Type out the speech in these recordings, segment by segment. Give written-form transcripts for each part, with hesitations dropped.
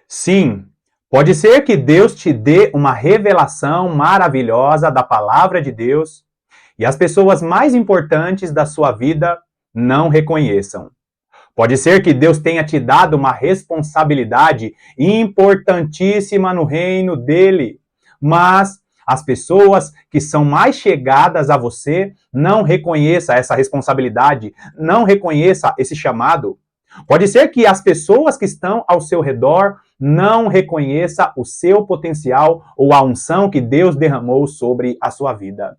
Sim, pode ser que Deus te dê uma revelação maravilhosa da palavra de Deus e as pessoas mais importantes da sua vida não reconheçam. Pode ser que Deus tenha te dado uma responsabilidade importantíssima no reino dele, mas as pessoas que são mais chegadas a você não reconheçam essa responsabilidade, não reconheçam esse chamado. Pode ser que as pessoas que estão ao seu redor não reconheçam o seu potencial ou a unção que Deus derramou sobre a sua vida.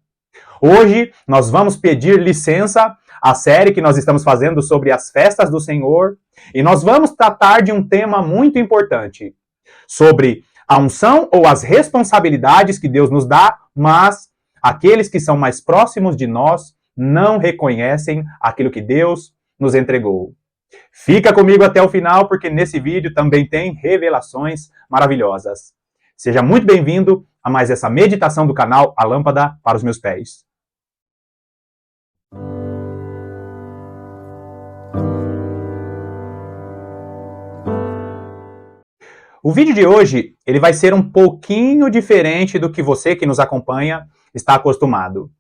Hoje nós vamos pedir licença à série que nós estamos fazendo sobre as festas do Senhor e nós vamos tratar de um tema muito importante, sobre a unção ou as responsabilidades que Deus nos dá, mas aqueles que são mais próximos de nós não reconhecem aquilo que Deus nos entregou. Fica comigo até o final, porque nesse vídeo também tem revelações maravilhosas. Seja muito bem-vindo a mais essa meditação do canal A Lâmpada para os Meus Pés. O vídeo de hoje, ele vai ser um pouquinho diferente do que você que nos acompanha está acostumado.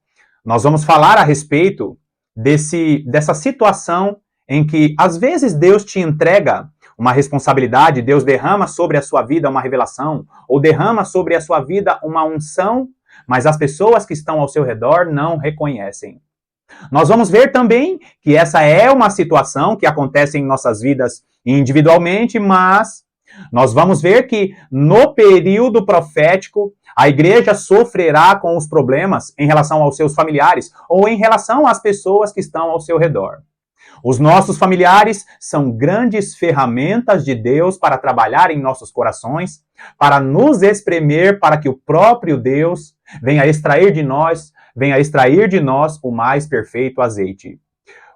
Nós vamos falar a respeito dessa situação em que, às vezes, Deus te entrega uma responsabilidade, Deus derrama sobre a sua vida uma revelação, ou derrama sobre a sua vida uma unção, mas as pessoas que estão ao seu redor não reconhecem. Nós vamos ver também que essa é uma situação que acontece em nossas vidas individualmente, mas nós vamos ver que no período profético, a igreja sofrerá com os problemas em relação aos seus familiares ou em relação às pessoas que estão ao seu redor. Os nossos familiares são grandes ferramentas de Deus para trabalhar em nossos corações, para nos espremer, para que o próprio Deus venha extrair de nós o mais perfeito azeite.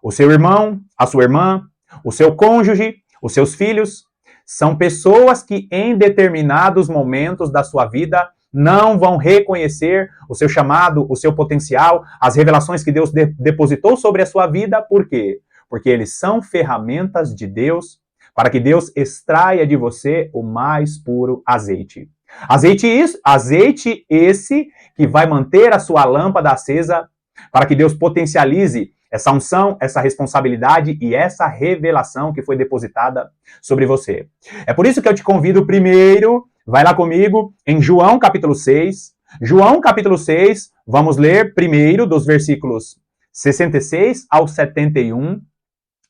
O seu irmão, a sua irmã, o seu cônjuge, os seus filhos, são pessoas que em determinados momentos da sua vida não vão reconhecer o seu chamado, o seu potencial, as revelações que Deus depositou sobre a sua vida. Por quê? Porque eles são ferramentas de Deus para que Deus extraia de você o mais puro azeite. Azeite esse que vai manter a sua lâmpada acesa para que Deus potencialize essa unção, essa responsabilidade e essa revelação que foi depositada sobre você. É por isso que eu te convido primeiro, vai lá comigo, em João capítulo 6. João capítulo 6, vamos ler primeiro dos versículos 66 ao 71.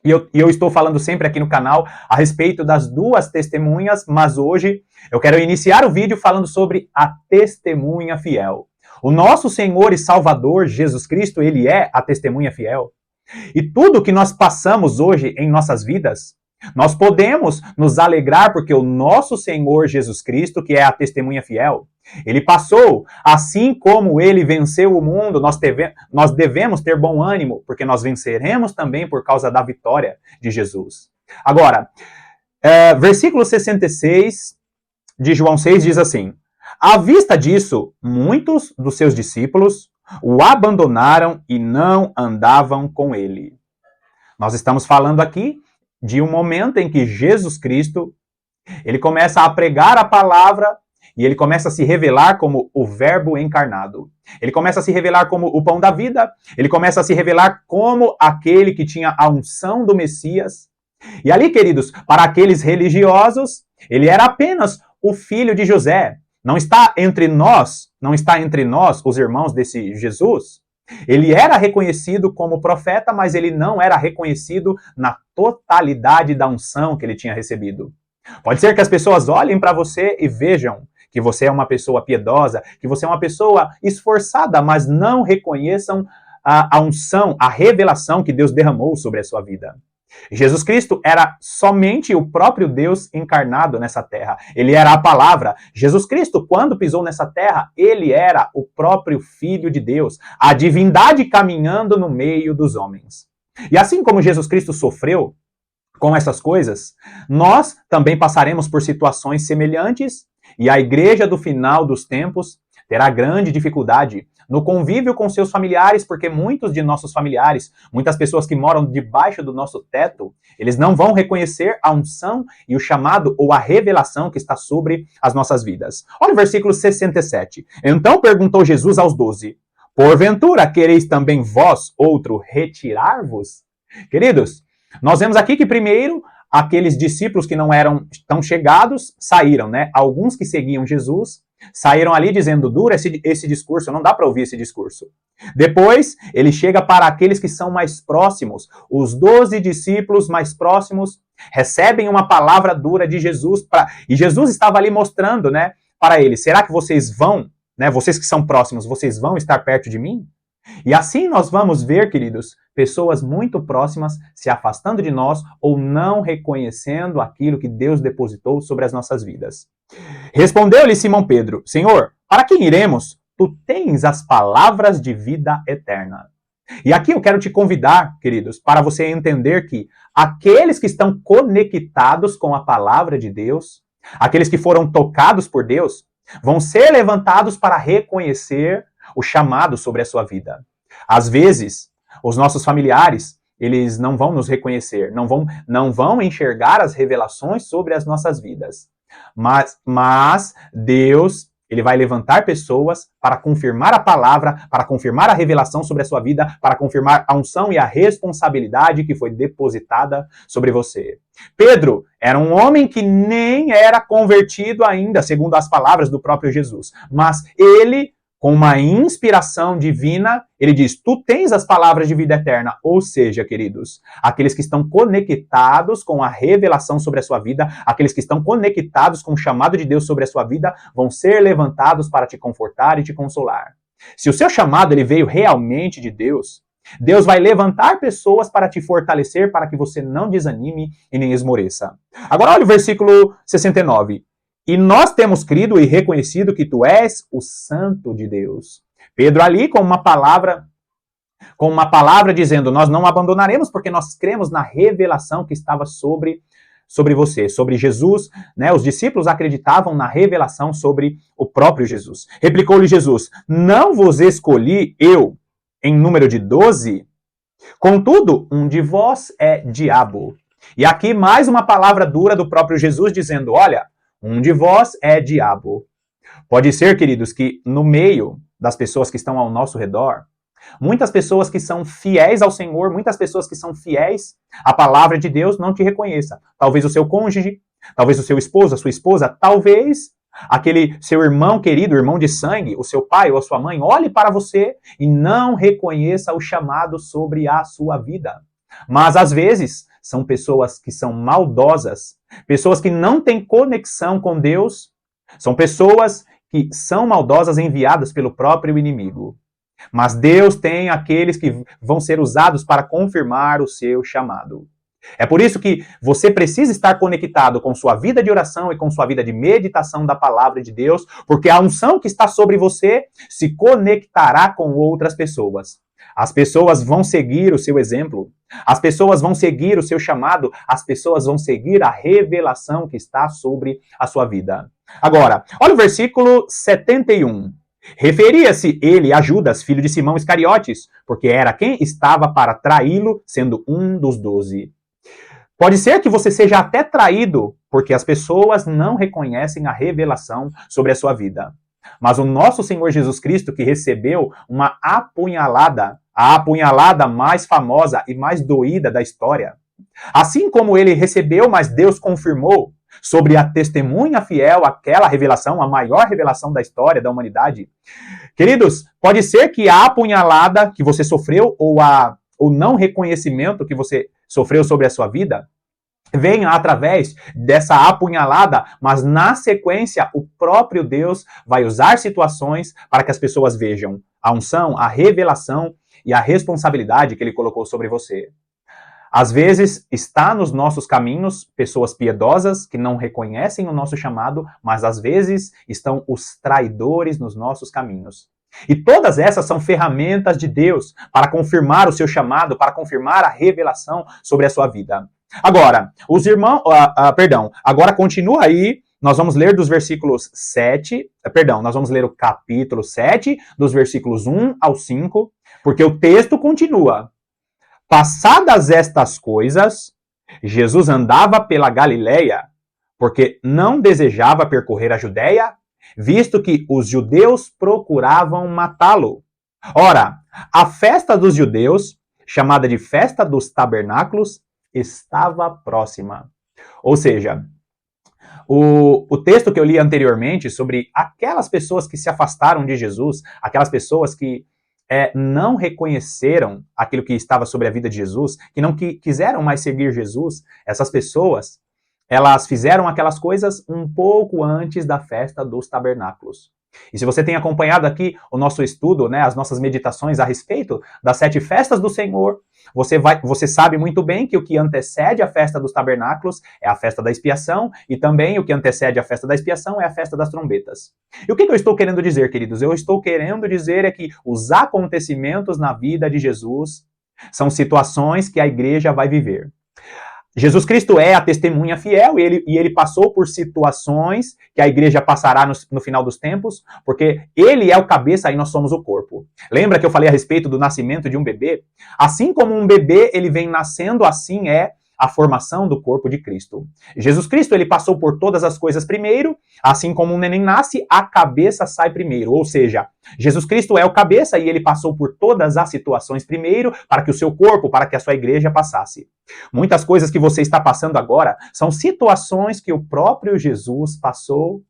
E eu estou falando sempre aqui no canal a respeito das duas testemunhas, mas hoje eu quero iniciar o vídeo falando sobre a testemunha fiel. O nosso Senhor e Salvador Jesus Cristo, ele é a testemunha fiel. E tudo que nós passamos hoje em nossas vidas, nós podemos nos alegrar porque o nosso Senhor Jesus Cristo, que é a testemunha fiel, ele passou, assim como ele venceu o mundo, nós devemos ter bom ânimo, porque nós venceremos também por causa da vitória de Jesus. Agora, versículo 66 de João 6 diz assim: à vista disso, muitos dos seus discípulos o abandonaram e não andavam com ele. Nós estamos falando aqui de um momento em que Jesus Cristo, ele começa a pregar a palavra e ele começa a se revelar como o Verbo encarnado. Ele começa a se revelar como o pão da vida, ele começa a se revelar como aquele que tinha a unção do Messias. E ali, queridos, para aqueles religiosos, ele era apenas o filho de José. Não está entre nós os irmãos desse Jesus. Ele era reconhecido como profeta, mas ele não era reconhecido na totalidade da unção que ele tinha recebido. Pode ser que as pessoas olhem para você e vejam que você é uma pessoa piedosa, que você é uma pessoa esforçada, mas não reconheçam a unção, a revelação que Deus derramou sobre a sua vida. Jesus Cristo era somente o próprio Deus encarnado nessa terra. Ele era a palavra. Jesus Cristo, quando pisou nessa terra, ele era o próprio Filho de Deus, a divindade caminhando no meio dos homens. E assim como Jesus Cristo sofreu com essas coisas, nós também passaremos por situações semelhantes e a igreja do final dos tempos terá grande dificuldade no convívio com seus familiares, porque muitos de nossos familiares, muitas pessoas que moram debaixo do nosso teto, eles não vão reconhecer a unção e o chamado ou a revelação que está sobre as nossas vidas. Olha o versículo 67. Então perguntou Jesus aos 12, porventura quereis também vós, outro, retirar-vos? Queridos, nós vemos aqui que primeiro aqueles discípulos que não eram tão chegados saíram, né? Alguns que seguiam Jesus saíram ali dizendo, dura esse discurso, não dá para ouvir esse discurso. Depois, ele chega para aqueles que são mais próximos. Os 12 discípulos mais próximos recebem uma palavra dura de Jesus. E Jesus estava ali mostrando, né, para eles, será que vocês vão, né, vocês que são próximos, vocês vão estar perto de mim? E assim nós vamos ver, queridos, pessoas muito próximas se afastando de nós ou não reconhecendo aquilo que Deus depositou sobre as nossas vidas. Respondeu-lhe Simão Pedro, Senhor, para quem iremos? Tu tens as palavras de vida eterna. E aqui eu quero te convidar, queridos, para você entender que aqueles que estão conectados com a palavra de Deus, aqueles que foram tocados por Deus, vão ser levantados para reconhecer o chamado sobre a sua vida. Às vezes, os nossos familiares, eles não vão nos reconhecer, não vão enxergar as revelações sobre as nossas vidas. Mas Deus, ele vai levantar pessoas para confirmar a palavra, para confirmar a revelação sobre a sua vida, para confirmar a unção e a responsabilidade que foi depositada sobre você. Pedro era um homem que nem era convertido ainda, segundo as palavras do próprio Jesus. Mas ele, com uma inspiração divina, ele diz, tu tens as palavras de vida eterna. Ou seja, queridos, aqueles que estão conectados com a revelação sobre a sua vida, aqueles que estão conectados com o chamado de Deus sobre a sua vida, vão ser levantados para te confortar e te consolar. Se o seu chamado ele veio realmente de Deus, Deus vai levantar pessoas para te fortalecer, para que você não desanime e nem esmoreça. Agora olha o versículo 69. E nós temos crido e reconhecido que tu és o Santo de Deus. Pedro ali com uma palavra dizendo, nós não abandonaremos porque nós cremos na revelação que estava sobre você, sobre Jesus, né? Os discípulos acreditavam na revelação sobre o próprio Jesus. Replicou-lhe Jesus, não vos escolhi eu em número de 12? Contudo, um de vós é diabo. E aqui mais uma palavra dura do próprio Jesus dizendo, olha, um de vós é diabo. Pode ser, queridos, que no meio das pessoas que estão ao nosso redor, muitas pessoas que são fiéis ao Senhor, muitas pessoas que são fiéis à palavra de Deus não te reconheçam. Talvez o seu cônjuge, talvez o seu esposo, a sua esposa, talvez aquele seu irmão querido, irmão de sangue, o seu pai ou a sua mãe, olhe para você e não reconheça o chamado sobre a sua vida. Mas às vezes são pessoas que são maldosas, pessoas que não têm conexão com Deus, são pessoas que são maldosas enviadas pelo próprio inimigo. Mas Deus tem aqueles que vão ser usados para confirmar o seu chamado. É por isso que você precisa estar conectado com sua vida de oração e com sua vida de meditação da palavra de Deus, porque a unção que está sobre você se conectará com outras pessoas. As pessoas vão seguir o seu exemplo, as pessoas vão seguir o seu chamado, as pessoas vão seguir a revelação que está sobre a sua vida. Agora, olha o versículo 71. Referia-se ele a Judas, filho de Simão Iscariotes, porque era quem estava para traí-lo, sendo um dos 12. Pode ser que você seja até traído, porque as pessoas não reconhecem a revelação sobre a sua vida. Mas o nosso Senhor Jesus Cristo, que recebeu uma apunhalada, a apunhalada mais famosa e mais doída da história, assim como ele recebeu, mas Deus confirmou sobre a testemunha fiel, aquela revelação, a maior revelação da história da humanidade. Queridos, pode ser que a apunhalada que você sofreu ou o não reconhecimento que você sofreu sobre a sua vida venha através dessa apunhalada, mas na sequência o próprio Deus vai usar situações para que as pessoas vejam a unção, a revelação e a responsabilidade que ele colocou sobre você. Às vezes está nos nossos caminhos pessoas piedosas que não reconhecem o nosso chamado, mas às vezes estão os traidores nos nossos caminhos. E todas essas são ferramentas de Deus para confirmar o seu chamado, para confirmar a revelação sobre a sua vida. Agora, agora continua aí nós vamos ler dos versículos 7, nós vamos ler o capítulo 7, dos versículos 1 ao 5, porque o texto continua. Passadas estas coisas, Jesus andava pela Galileia, porque não desejava percorrer a Judéia, visto que os judeus procuravam matá-lo. Ora, a festa dos judeus, chamada de Festa dos Tabernáculos, estava próxima. Ou seja, o texto que eu li anteriormente sobre aquelas pessoas que se afastaram de Jesus, aquelas pessoas que não reconheceram aquilo que estava sobre a vida de Jesus, que não quiseram mais seguir Jesus, essas pessoas, elas fizeram aquelas coisas um pouco antes da festa dos tabernáculos. E se você tem acompanhado aqui o nosso estudo, né, as nossas meditações a respeito das 7 festas do Senhor, você sabe muito bem que o que antecede a festa dos tabernáculos é a festa da expiação, e também o que antecede a festa da expiação é a festa das trombetas. E o que eu estou querendo dizer, queridos? Eu estou querendo dizer é que os acontecimentos na vida de Jesus são situações que a igreja vai viver. Jesus Cristo é a testemunha fiel e ele passou por situações que a igreja passará no final dos tempos, porque ele é o cabeça e nós somos o corpo. Lembra que eu falei a respeito do nascimento de um bebê? Assim como um bebê ele vem nascendo, assim é a formação do corpo de Cristo. Jesus Cristo ele passou por todas as coisas primeiro, assim como um neném nasce, a cabeça sai primeiro. Ou seja, Jesus Cristo é o cabeça e ele passou por todas as situações primeiro para que o seu corpo, para que a sua igreja passasse. Muitas coisas que você está passando agora são situações que o próprio Jesus passou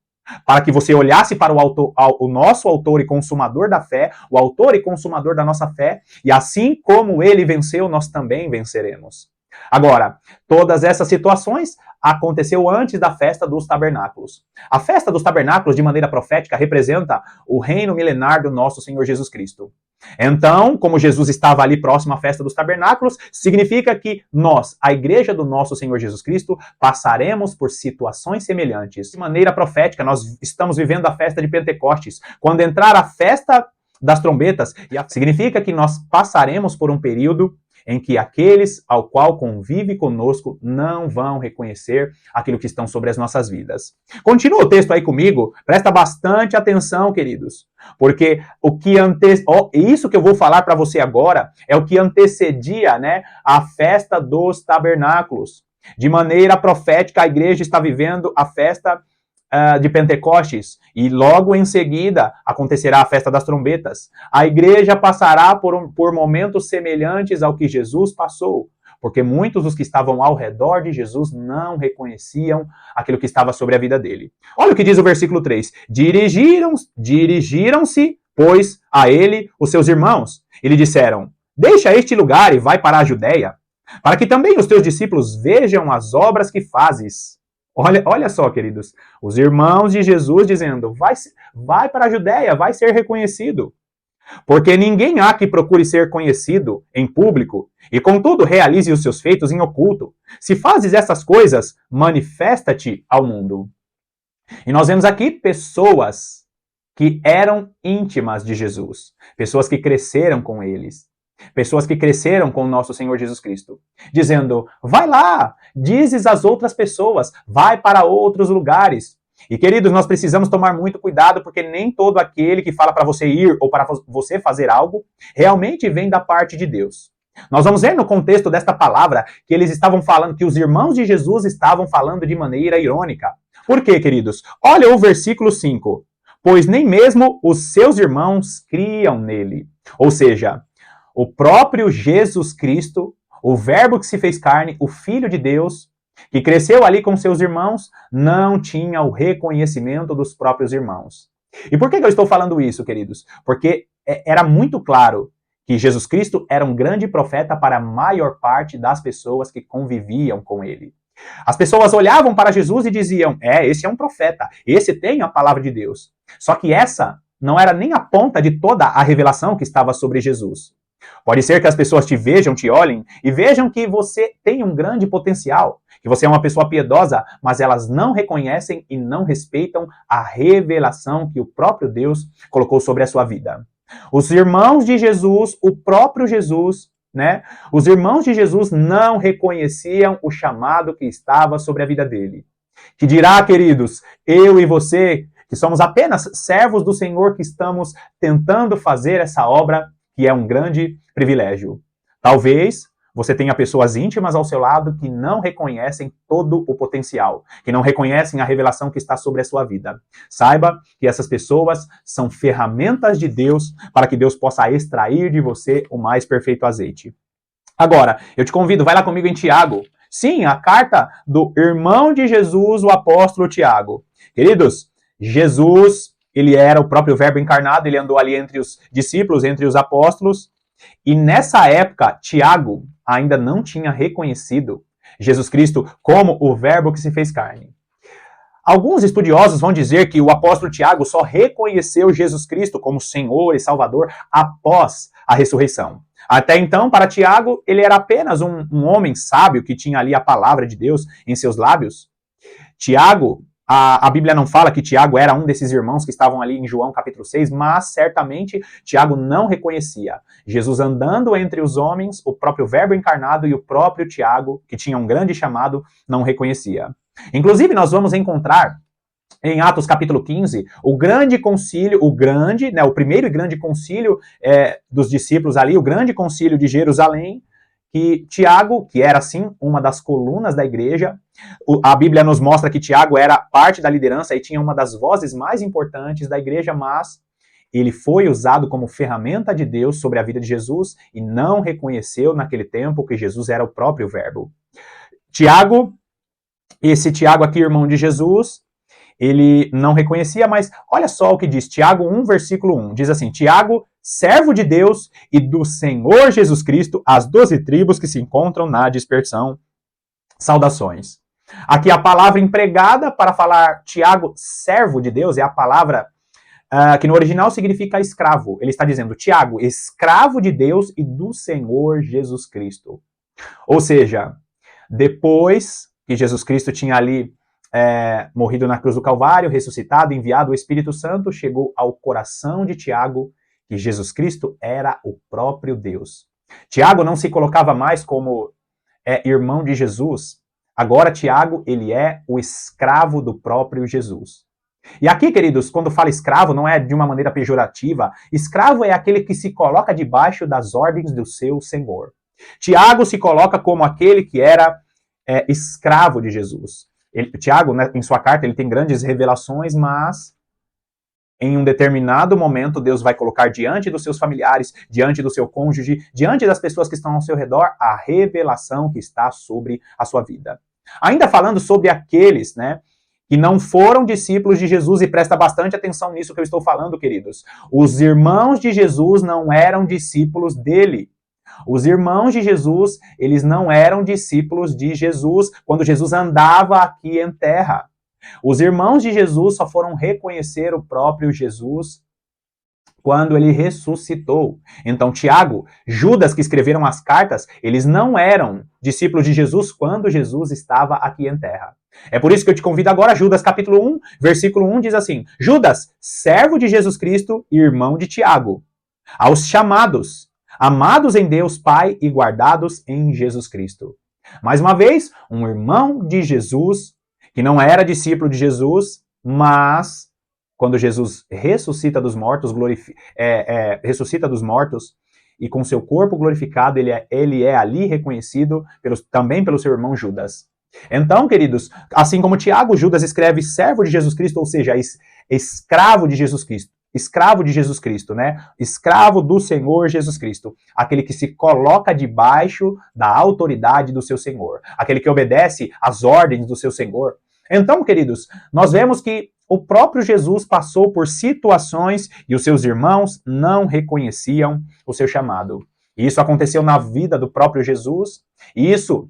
para que você olhasse para o nosso autor e consumador da fé, o autor e consumador da nossa fé, e assim como ele venceu, nós também venceremos. Agora, todas essas situações aconteceu antes da festa dos tabernáculos. A festa dos tabernáculos, de maneira profética, representa o reino milenar do nosso Senhor Jesus Cristo. Então, como Jesus estava ali próximo à festa dos tabernáculos, significa que nós, a igreja do nosso Senhor Jesus Cristo, passaremos por situações semelhantes. De maneira profética, nós estamos vivendo a festa de Pentecostes. Quando entrar a festa das trombetas, significa que nós passaremos por um período em que aqueles ao qual convive conosco não vão reconhecer aquilo que estão sobre as nossas vidas. Continua o texto aí comigo, presta bastante atenção, queridos, porque isso que eu vou falar para você agora é o que antecedia, né, a festa dos tabernáculos. De maneira profética, a igreja está vivendo a festa de Pentecostes, e logo em seguida acontecerá a festa das trombetas. A igreja passará por momentos semelhantes ao que Jesus passou, porque muitos dos que estavam ao redor de Jesus não reconheciam aquilo que estava sobre a vida dele. Olha o que diz o versículo 3. Dirigiram-se, pois, a ele os seus irmãos, e lhe disseram: deixa este lugar e vai para a Judéia, para que também os teus discípulos vejam as obras que fazes. Olha só, queridos, os irmãos de Jesus dizendo, vai para a Judéia, vai ser reconhecido. Porque ninguém há que procure ser conhecido em público, e contudo realize os seus feitos em oculto. Se fazes essas coisas, manifesta-te ao mundo. E nós vemos aqui pessoas que eram íntimas de Jesus, pessoas que cresceram com eles. Pessoas que cresceram com o nosso Senhor Jesus Cristo, dizendo, vai lá, dizes às outras pessoas, vai para outros lugares. E queridos, nós precisamos tomar muito cuidado, porque nem todo aquele que fala para você ir ou para você fazer algo, realmente vem da parte de Deus. Nós vamos ver no contexto desta palavra que eles estavam falando, que os irmãos de Jesus estavam falando de maneira irônica. Por quê, queridos? Olha o versículo 5. Pois nem mesmo os seus irmãos criam nele. Ou seja, o próprio Jesus Cristo, o verbo que se fez carne, o Filho de Deus, que cresceu ali com seus irmãos, não tinha o reconhecimento dos próprios irmãos. E por que eu estou falando isso, queridos? Porque era muito claro que Jesus Cristo era um grande profeta para a maior parte das pessoas que conviviam com ele. As pessoas olhavam para Jesus e diziam, esse é um profeta, esse tem a palavra de Deus. Só que essa não era nem a ponta de toda a revelação que estava sobre Jesus. Pode ser que as pessoas te vejam, te olhem e vejam que você tem um grande potencial, que você é uma pessoa piedosa, mas elas não reconhecem e não respeitam a revelação que o próprio Deus colocou sobre a sua vida. Os irmãos de Jesus, o próprio Jesus, né? Os irmãos de Jesus não reconheciam o chamado que estava sobre a vida dele. Que dirá, queridos, eu e você, que somos apenas servos do Senhor, que estamos tentando fazer essa obra, que é um grande privilégio. Talvez você tenha pessoas íntimas ao seu lado que não reconhecem todo o potencial, que não reconhecem a revelação que está sobre a sua vida. Saiba que essas pessoas são ferramentas de Deus para que Deus possa extrair de você o mais perfeito azeite. Agora, eu te convido, vai lá comigo em Tiago. Sim, a carta do irmão de Jesus, o apóstolo Tiago. Queridos, Jesus, ele era o próprio Verbo encarnado, ele andou ali entre os discípulos, entre os apóstolos, e nessa época, Tiago ainda não tinha reconhecido Jesus Cristo como o Verbo que se fez carne. Alguns estudiosos vão dizer que o apóstolo Tiago só reconheceu Jesus Cristo como Senhor e Salvador após a ressurreição. Até então, para Tiago, ele era apenas um homem sábio que tinha ali a palavra de Deus em seus lábios. Tiago, a Bíblia não fala que Tiago era um desses irmãos que estavam ali em João capítulo 6, mas certamente Tiago não reconhecia. Jesus andando entre os homens, o próprio Verbo encarnado e o próprio Tiago, que tinha um grande chamado, não reconhecia. Inclusive, nós vamos encontrar em Atos capítulo 15, o grande concílio, o primeiro e grande concílio dos discípulos ali, o grande concílio de Jerusalém, que Tiago, que era assim uma das colunas da igreja, a Bíblia nos mostra que Tiago era parte da liderança e tinha uma das vozes mais importantes da igreja, mas ele foi usado como ferramenta de Deus sobre a vida de Jesus e não reconheceu naquele tempo que Jesus era o próprio Verbo. Tiago, esse Tiago aqui, irmão de Jesus, ele não reconhecia, mas olha só o que diz Tiago 1, versículo 1. Diz assim, Tiago, servo de Deus e do Senhor Jesus Cristo, as 12 tribos que se encontram na dispersão. Saudações. Aqui a palavra empregada para falar Tiago, servo de Deus, é a palavra que no original significa escravo. Ele está dizendo, Tiago, escravo de Deus e do Senhor Jesus Cristo. Ou seja, depois que Jesus Cristo tinha ali morrido na cruz do Calvário, ressuscitado, enviado o Espírito Santo, chegou ao coração de Tiago que Jesus Cristo era o próprio Deus. Tiago não se colocava mais como irmão de Jesus. Agora Tiago, ele é o escravo do próprio Jesus. E aqui, queridos, quando fala escravo, não é de uma maneira pejorativa. Escravo é aquele que se coloca debaixo das ordens do seu Senhor. Tiago se coloca como aquele que era escravo de Jesus. Tiago, né, em sua carta, ele tem grandes revelações, mas em um determinado momento Deus vai colocar diante dos seus familiares, diante do seu cônjuge, diante das pessoas que estão ao seu redor, a revelação que está sobre a sua vida. Ainda falando sobre aqueles, né, que não foram discípulos de Jesus, e presta bastante atenção nisso que eu estou falando, queridos. Os irmãos de Jesus não eram discípulos dele. Os irmãos de Jesus, eles não eram discípulos de Jesus quando Jesus andava aqui em terra. Os irmãos de Jesus só foram reconhecer o próprio Jesus quando ele ressuscitou. Então, Tiago, Judas, que escreveram as cartas, eles não eram discípulos de Jesus quando Jesus estava aqui em terra. É por isso que eu te convido agora, Judas capítulo 1, versículo 1 diz assim, Judas, servo de Jesus Cristo e irmão de Tiago, aos chamados, amados em Deus Pai e guardados em Jesus Cristo. Mais uma vez, um irmão de Jesus, que não era discípulo de Jesus, mas quando Jesus ressuscita dos mortos, ressuscita dos mortos, e com seu corpo glorificado, ele é ali reconhecido também pelo seu irmão Judas. Então, queridos, assim como Tiago, Judas escreve servo de Jesus Cristo, ou seja, escravo de Jesus Cristo. Escravo de Jesus Cristo, né? Escravo do Senhor Jesus Cristo. Aquele que se coloca debaixo da autoridade do seu Senhor. Aquele que obedece às ordens do seu Senhor. Então, queridos, nós vemos que o próprio Jesus passou por situações e os seus irmãos não reconheciam o seu chamado. E isso aconteceu na vida do próprio Jesus. E isso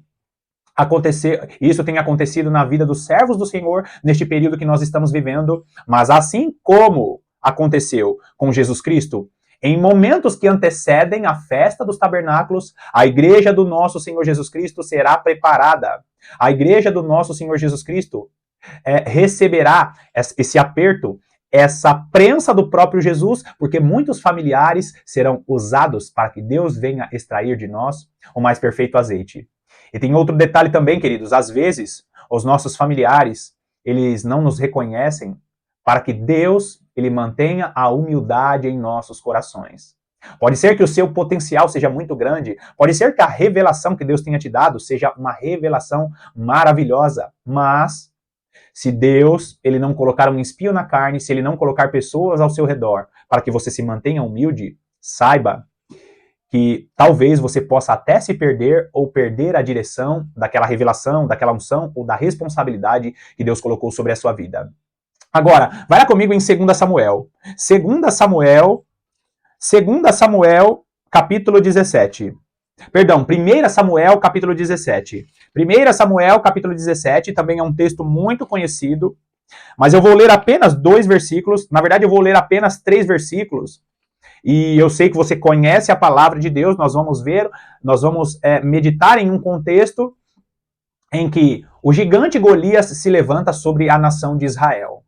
tem acontecido na vida dos servos do Senhor neste período que nós estamos vivendo. Mas assim como aconteceu com Jesus Cristo, em momentos que antecedem a festa dos tabernáculos, a igreja do nosso Senhor Jesus Cristo será preparada. A igreja do nosso Senhor Jesus Cristo receberá esse aperto, essa prensa do próprio Jesus, porque muitos familiares serão usados para que Deus venha extrair de nós o mais perfeito azeite. E tem outro detalhe também, queridos, às vezes os nossos familiares, eles não nos reconhecem para que Deus ele mantenha a humildade em nossos corações. Pode ser que o seu potencial seja muito grande, pode ser que a revelação que Deus tenha te dado seja uma revelação maravilhosa, mas se Deus ele não colocar um espinho na carne, se ele não colocar pessoas ao seu redor para que você se mantenha humilde, saiba que talvez você possa até se perder ou perder a direção daquela revelação, daquela unção ou da responsabilidade que Deus colocou sobre a sua vida. Agora, vai lá comigo em 2 Samuel. 2 Samuel, capítulo 17. Perdão, 1 Samuel, capítulo 17. 1 Samuel, capítulo 17, também é um texto muito conhecido, mas eu vou ler apenas 2 versículos. Na verdade, eu vou ler apenas 3 versículos. E eu sei que você conhece a palavra de Deus, nós vamos meditar em um contexto em que o gigante Golias se levanta sobre a nação de Israel.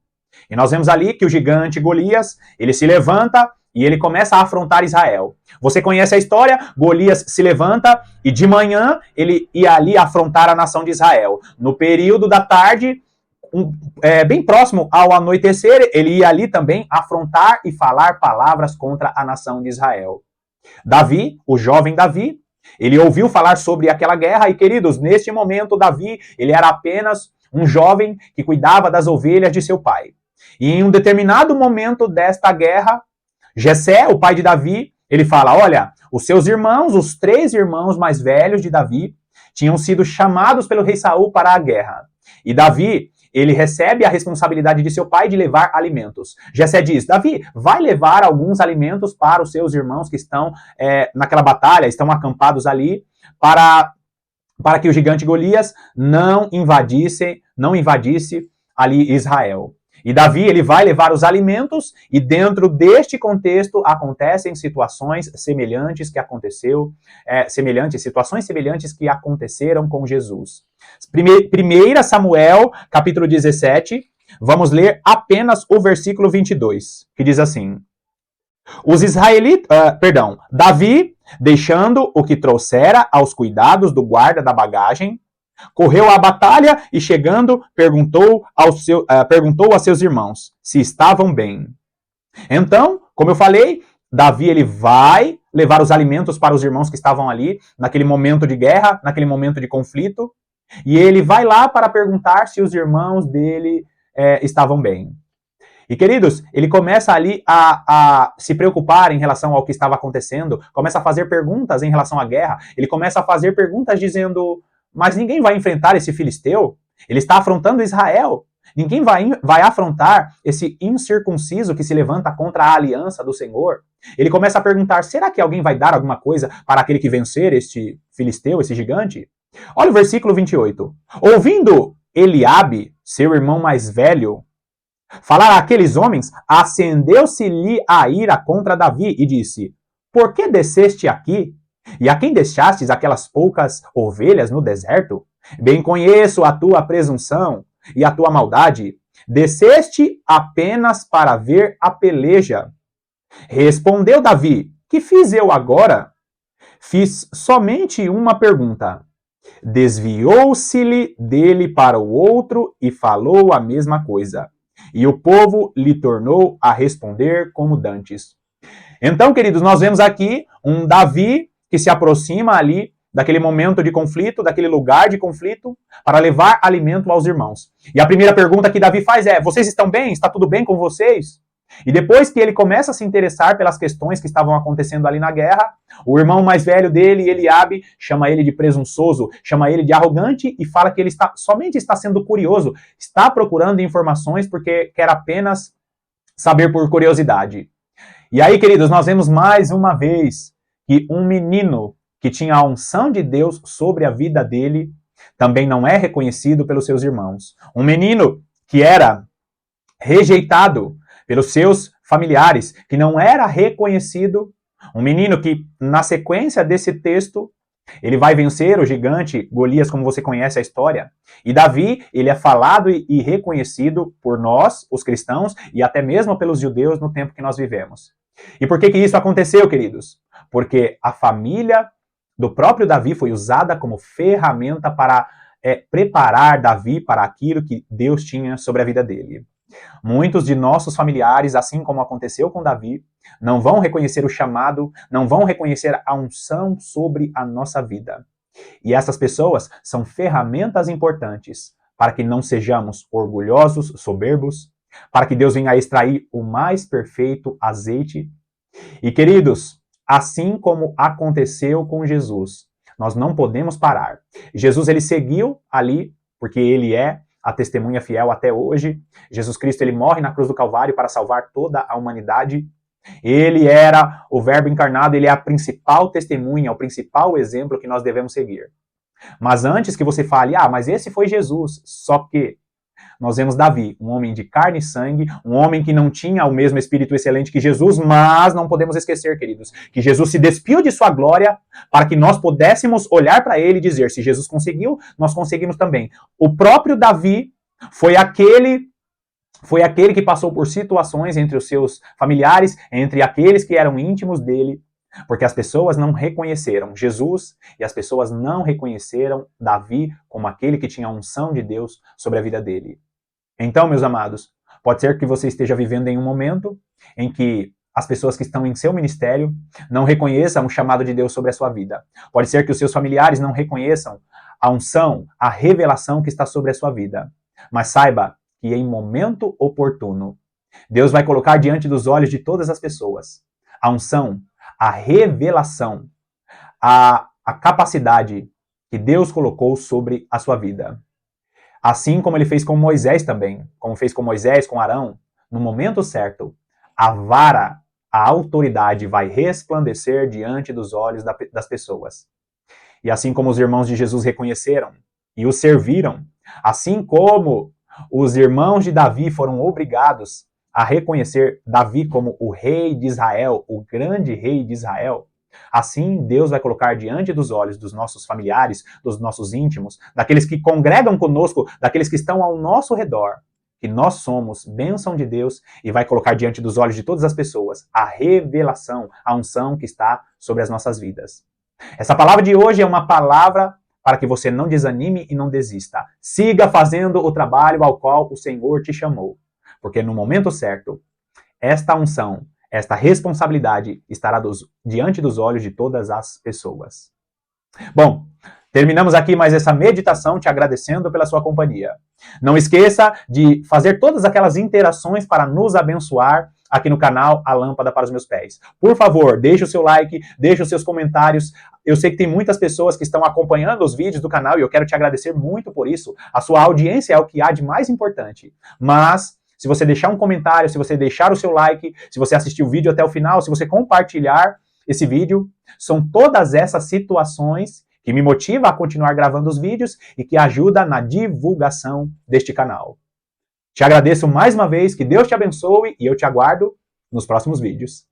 E nós vemos ali que o gigante Golias, ele se levanta e ele começa a afrontar Israel. Você conhece a história? Golias se levanta e de manhã ele ia ali afrontar a nação de Israel. No período da tarde, bem próximo ao anoitecer, ele ia ali também afrontar e falar palavras contra a nação de Israel. Davi, o jovem Davi, ele ouviu falar sobre aquela guerra e, queridos, neste momento Davi, ele era apenas um jovem que cuidava das ovelhas de seu pai. E em um determinado momento desta guerra, Jessé, o pai de Davi, ele fala, olha, os seus irmãos, os 3 irmãos mais velhos de Davi, tinham sido chamados pelo rei Saul para a guerra. E Davi, ele recebe a responsabilidade de seu pai de levar alimentos. Jessé diz, Davi, vai levar alguns alimentos para os seus irmãos que estão naquela batalha, estão acampados ali, para que o gigante Golias não invadisse ali Israel. E Davi, ele vai levar os alimentos, e dentro deste contexto acontecem situações semelhantes que aconteceram com Jesus. 1 Samuel, capítulo 17, vamos ler apenas o versículo 22, que diz assim: Davi, deixando o que trouxera aos cuidados do guarda da bagagem, correu à batalha e, chegando, perguntou a seus irmãos se estavam bem. Então, como eu falei, Davi ele vai levar os alimentos para os irmãos que estavam ali, naquele momento de guerra, naquele momento de conflito, e ele vai lá para perguntar se os irmãos dele estavam bem. E, queridos, ele começa ali a se preocupar em relação ao que estava acontecendo, começa a fazer perguntas em relação à guerra, ele começa a fazer perguntas dizendo... Mas ninguém vai enfrentar esse filisteu. Ele está afrontando Israel. Ninguém vai afrontar esse incircunciso que se levanta contra a aliança do Senhor. Ele começa a perguntar, será que alguém vai dar alguma coisa para aquele que vencer este filisteu, esse gigante? Olha o versículo 28. Ouvindo Eliabe, seu irmão mais velho, falar àqueles homens, acendeu-se-lhe a ira contra Davi e disse, por que desceste aqui? E a quem deixastes aquelas poucas ovelhas no deserto? Bem conheço a tua presunção e a tua maldade. Desceste apenas para ver a peleja. Respondeu Davi, que fiz eu agora? Fiz somente uma pergunta. Desviou-se-lhe dele para o outro e falou a mesma coisa. E o povo lhe tornou a responder como dantes. Então, queridos, nós vemos aqui um Davi que se aproxima ali daquele momento de conflito, daquele lugar de conflito, para levar alimento aos irmãos. E a primeira pergunta que Davi faz é, vocês estão bem? Está tudo bem com vocês? E depois que ele começa a se interessar pelas questões que estavam acontecendo ali na guerra, o irmão mais velho dele, Eliabe, chama ele de presunçoso, chama ele de arrogante e fala que ele somente está sendo curioso, está procurando informações porque quer apenas saber por curiosidade. E aí, queridos, nós vemos mais uma vez que um menino que tinha a unção de Deus sobre a vida dele também não é reconhecido pelos seus irmãos. Um menino que era rejeitado pelos seus familiares, que não era reconhecido. Um menino que, na sequência desse texto, ele vai vencer o gigante Golias, como você conhece a história. E Davi, ele é falado e reconhecido por nós, os cristãos, e até mesmo pelos judeus no tempo que nós vivemos. E por que isso aconteceu, queridos? Porque a família do próprio Davi foi usada como ferramenta para preparar Davi para aquilo que Deus tinha sobre a vida dele. Muitos de nossos familiares, assim como aconteceu com Davi, não vão reconhecer o chamado, não vão reconhecer a unção sobre a nossa vida. E essas pessoas são ferramentas importantes para que não sejamos orgulhosos, soberbos, para que Deus venha a extrair o mais perfeito azeite. E queridos, assim como aconteceu com Jesus, nós não podemos parar. Jesus, ele seguiu ali, porque ele é a testemunha fiel até hoje. Jesus Cristo, ele morre na cruz do Calvário para salvar toda a humanidade. Ele era o Verbo encarnado, ele é a principal testemunha, o principal exemplo que nós devemos seguir. Mas antes que você fale, mas esse foi Jesus, só que nós vemos Davi, um homem de carne e sangue, um homem que não tinha o mesmo espírito excelente que Jesus, mas não podemos esquecer, queridos, que Jesus se despiu de sua glória para que nós pudéssemos olhar para ele e dizer, se Jesus conseguiu, nós conseguimos também. O próprio Davi foi aquele que passou por situações entre os seus familiares, entre aqueles que eram íntimos dele, porque as pessoas não reconheceram Jesus e as pessoas não reconheceram Davi como aquele que tinha a unção de Deus sobre a vida dele. Então, meus amados, pode ser que você esteja vivendo em um momento em que as pessoas que estão em seu ministério não reconheçam o chamado de Deus sobre a sua vida. Pode ser que os seus familiares não reconheçam a unção, a revelação que está sobre a sua vida. Mas saiba que em momento oportuno, Deus vai colocar diante dos olhos de todas as pessoas a unção, a revelação, a capacidade que Deus colocou sobre a sua vida. Assim como ele fez com Moisés também, como fez com Moisés, com Arão, no momento certo, a vara, a autoridade vai resplandecer diante dos olhos das pessoas. E assim como os irmãos de Jesus reconheceram e o serviram, assim como os irmãos de Davi foram obrigados a reconhecer Davi como o rei de Israel, o grande rei de Israel, assim Deus vai colocar diante dos olhos dos nossos familiares, dos nossos íntimos, daqueles que congregam conosco, daqueles que estão ao nosso redor, que nós somos bênção de Deus e vai colocar diante dos olhos de todas as pessoas a revelação, a unção que está sobre as nossas vidas. Essa palavra de hoje é uma palavra para que você não desanime e não desista. Siga fazendo o trabalho ao qual o Senhor te chamou. Porque no momento certo, esta unção, esta responsabilidade estará diante dos olhos de todas as pessoas. Bom, terminamos aqui mais essa meditação, te agradecendo pela sua companhia. Não esqueça de fazer todas aquelas interações para nos abençoar aqui no canal A Lâmpada para os Meus Pés. Por favor, deixe o seu like, deixe os seus comentários. Eu sei que tem muitas pessoas que estão acompanhando os vídeos do canal e eu quero te agradecer muito por isso. A sua audiência é o que há de mais importante. Mas se você deixar um comentário, se você deixar o seu like, se você assistir o vídeo até o final, se você compartilhar esse vídeo, são todas essas situações que me motivam a continuar gravando os vídeos e que ajudam na divulgação deste canal. Te agradeço mais uma vez, que Deus te abençoe e eu te aguardo nos próximos vídeos.